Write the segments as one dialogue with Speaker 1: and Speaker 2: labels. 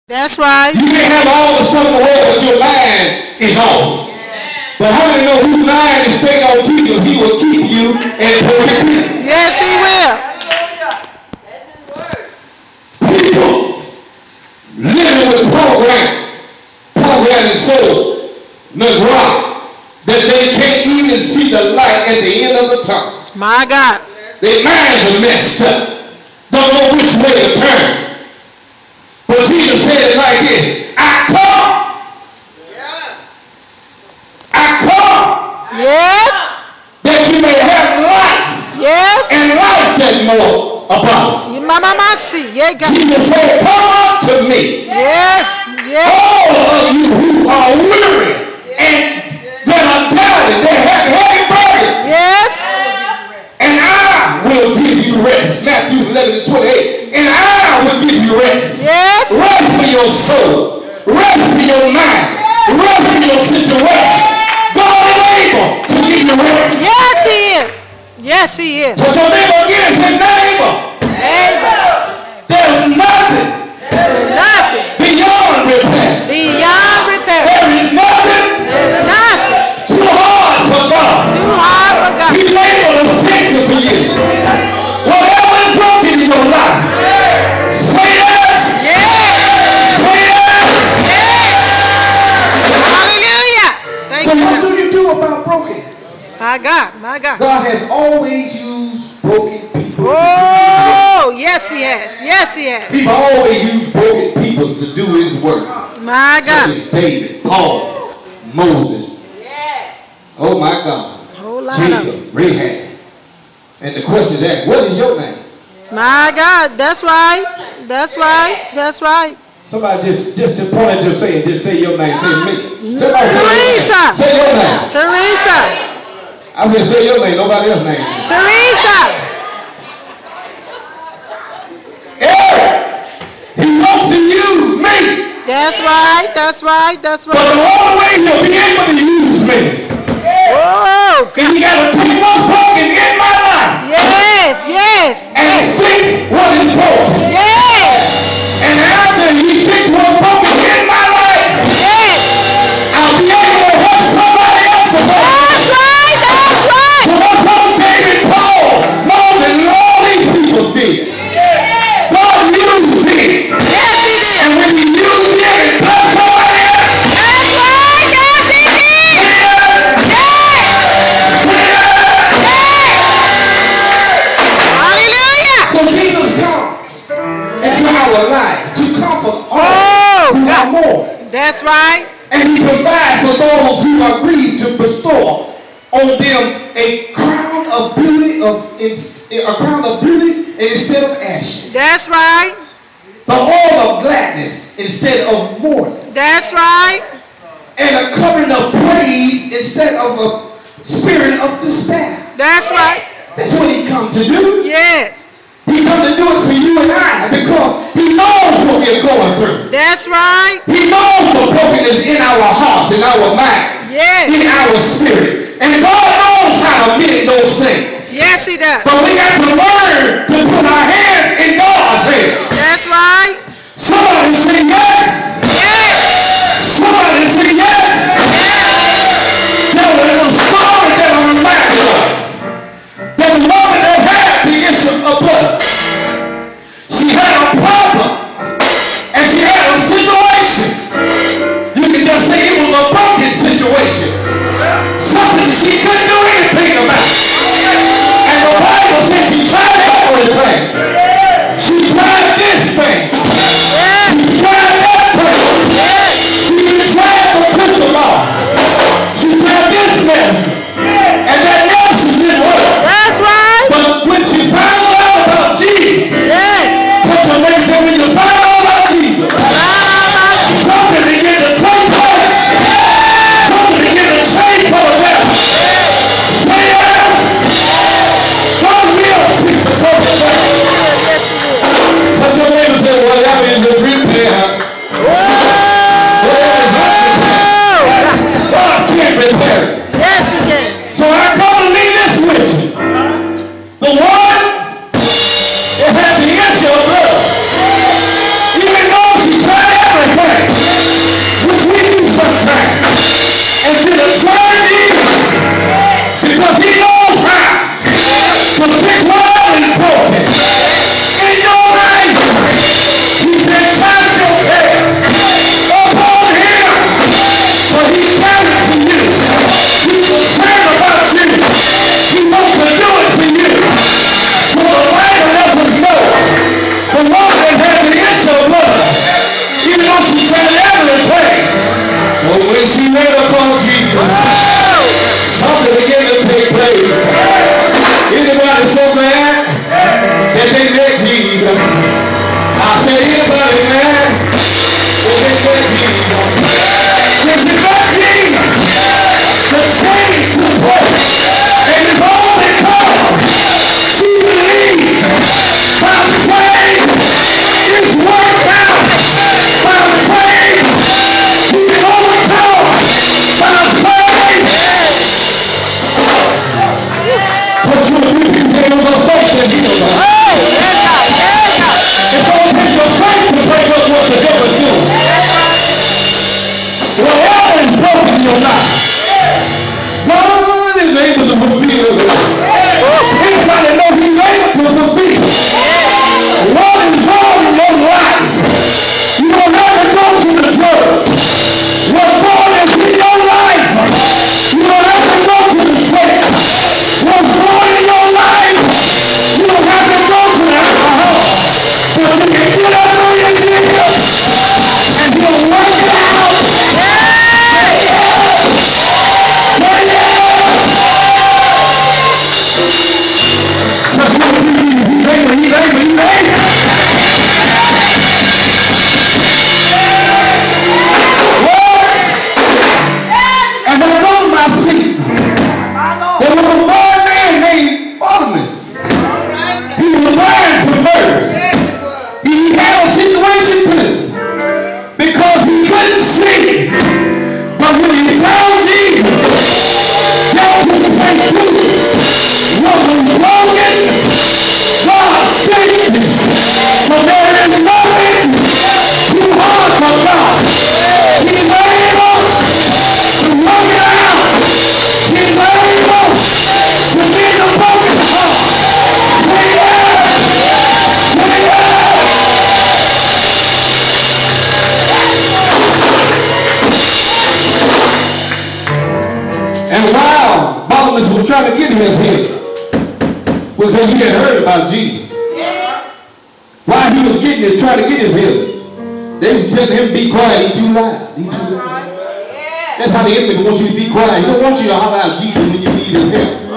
Speaker 1: That's right.
Speaker 2: You may have all the stuff in the world, but your mind is off. But how many know whose mind is staying on Jesus? He will keep you in perfect peace.
Speaker 1: Yes, he will.
Speaker 2: People living with programming so neglect that they can't even see the light at the end of the tunnel.
Speaker 1: My God.
Speaker 2: Their minds are messed up. Don't know which way to turn. But Jesus said it like this: I come.
Speaker 1: Yes.
Speaker 2: That you may have life.
Speaker 1: Yes.
Speaker 2: And life that more abundant.
Speaker 1: You mama see. Yeah, God.
Speaker 2: Jesus said, come unto me.
Speaker 1: Yes. Yes.
Speaker 2: All of you who are weary and that are doubting, that have heavy burdens.
Speaker 1: Yes.
Speaker 2: And I will give you rest. Matthew 11:28. And I will give you rest.
Speaker 1: Yes.
Speaker 2: Rest for your soul. Rest for your mind. Rest for your situation. God is able to give you rest.
Speaker 1: Yes, he is. Yes, he is.
Speaker 2: So your neighbor again say, neighbor.
Speaker 1: Neighbor.
Speaker 2: There's nothing.
Speaker 1: There's nothing.
Speaker 2: Beyond repair.
Speaker 1: Beyond repair.
Speaker 2: There is nothing.
Speaker 1: There's nothing.
Speaker 2: Too hard for God.
Speaker 1: Too hard for God.
Speaker 2: He's able to fix it for you. Whatever is broken in your life, say yes.
Speaker 1: Yes.
Speaker 2: Say yes.
Speaker 1: Hallelujah. Thank
Speaker 2: So
Speaker 1: you.
Speaker 2: what do you do about brokenness?
Speaker 1: My God. My God.
Speaker 2: God has always used broken people.
Speaker 1: Oh, yes, he has. Yes, he has.
Speaker 2: He's always used broken people to do his work.
Speaker 1: My God.
Speaker 2: Such as David, Paul, Moses. Oh my God.
Speaker 1: Whole lot of them.
Speaker 2: Jacob, Rahab. And the question is, what is your name?
Speaker 1: My God. That's right. That's right. That's right.
Speaker 2: Somebody just point at just say your name. Say me. Somebody
Speaker 1: Teresa.
Speaker 2: Say your name.
Speaker 1: Teresa.
Speaker 2: I said say your name. Nobody else's name.
Speaker 1: Teresa.
Speaker 2: Yeah. He wants to use me.
Speaker 1: That's right. That's right. That's
Speaker 2: But
Speaker 1: right.
Speaker 2: the only way he'll be able to use me,
Speaker 1: Oh,
Speaker 2: he got to take what's broken in my life
Speaker 1: yes. Yes.
Speaker 2: and fix what is broken.
Speaker 1: Yes.
Speaker 2: And after he fixes what's broken in my life,
Speaker 1: Yes.
Speaker 2: I'll be able to help somebody else to break.
Speaker 1: That's right. That's right.
Speaker 2: So that's what David, Paul, Moses, and all these people did. God used me.
Speaker 1: Yes, he did.
Speaker 2: And when he used me and blessed somebody else,
Speaker 1: That's right. Yes, he did. Hallelujah.
Speaker 2: so Jesus comes into our life to comfort all who are
Speaker 1: God.
Speaker 2: mourning.
Speaker 1: That's right.
Speaker 2: And he provides for those who are grieved to bestow on them a crown of beauty instead of ashes.
Speaker 1: That's right.
Speaker 2: The oil of gladness instead of mourning.
Speaker 1: That's right.
Speaker 2: And a covering of praise instead of a spirit of despair.
Speaker 1: That's right.
Speaker 2: That's what he come to do.
Speaker 1: Yes.
Speaker 2: He come to do it for you and I because he knows what we're going through.
Speaker 1: That's right.
Speaker 2: He knows the brokenness in our hearts, in our minds,
Speaker 1: Yes.
Speaker 2: in our spirits. And God knows how to mend those things.
Speaker 1: Yes, he does.
Speaker 2: But we got to learn to put our hands in God's hands.
Speaker 1: That's right.
Speaker 2: Somebody say yes.
Speaker 1: Yes.
Speaker 2: Somebody say yes. There was a story that I'm reminded of. There was a woman that had the issue of blood. She had a problem. And she had a situation. You can just say it was a broken situation. Something she couldn't do anything about. And the Bible says she tried everything. She tried this thing.
Speaker 1: Yes.
Speaker 2: She trying to get his healing was because he had heard about Jesus. While he was getting this, trying to get his healing, they were telling him, be quiet, he too loud. He too loud. That's how the enemy wants you to be quiet. He don't want you to holler out Jesus when you need his help.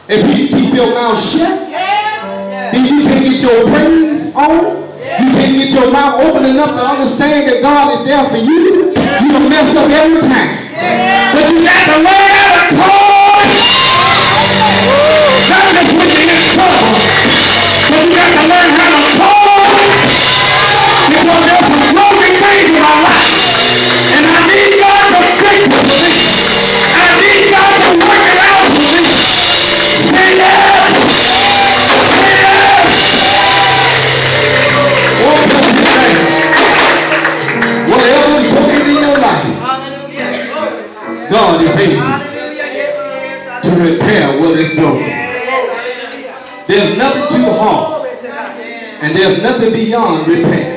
Speaker 2: If you keep your mouth shut, then you can't get your praise on. You can't get your mouth open enough to understand that God is there for you. You will mess up every time. But you got to learn how to call. Not just when you're in trouble, but you got to learn how to call. Because there's some broken things in my life. And I need God to fix it for me. I need God to work it out for me. Say yes. Say yes. Whatever is broken in your life, God is able to repair what is broken. There's nothing too hard, and there's nothing beyond repair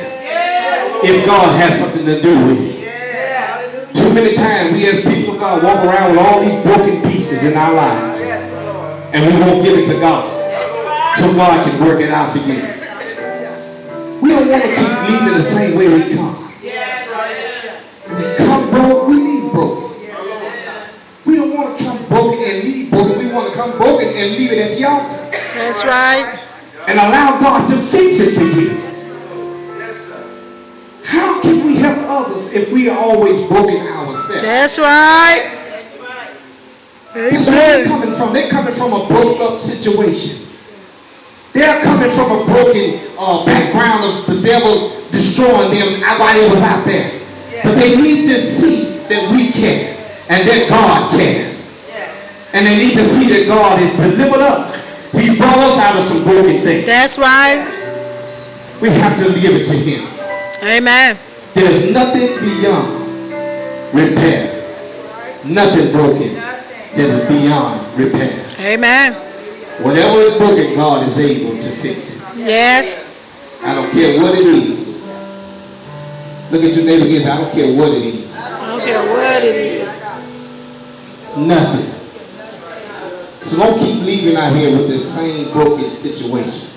Speaker 2: if God has something to do with it. Too many times we as people of God walk around with all these broken pieces in our lives, and we won't give it to God so God can work it out for you. We don't want to keep leaving the same way we come. We come broke, we leave broken. We don't want to come broken and leave broken. We want to come broken and leave it at the altar.
Speaker 1: That's right.
Speaker 2: And allow God to fix it for you. How can we help others if we are always broken ourselves?
Speaker 1: That's right.
Speaker 2: That's where they're coming from. They're coming from a broke up situation. They're coming from a broken background of the devil destroying them while they was out there. But they need to see that we care and that God cares. And they need to see that God has delivered us. He brought us out of some broken things.
Speaker 1: That's right.
Speaker 2: We have to give it to him.
Speaker 1: Amen.
Speaker 2: There's nothing beyond repair. Nothing broken that is beyond repair.
Speaker 1: Amen.
Speaker 2: Whatever is broken, God is able to fix it.
Speaker 1: Yes.
Speaker 2: I don't care what it is. Look at your neighbor and say, I don't care what it is.
Speaker 1: I don't care what it is.
Speaker 2: Nothing. So don't keep leaving out here with the same broken situation.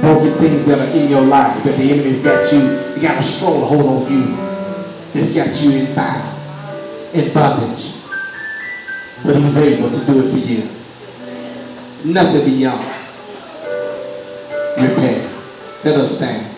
Speaker 2: Broken things that are in your life, but the enemy's got you. He got a stronghold on you. It's got you in bound, in bondage. But he's able to do it for you. Nothing beyond repair. Let us stand.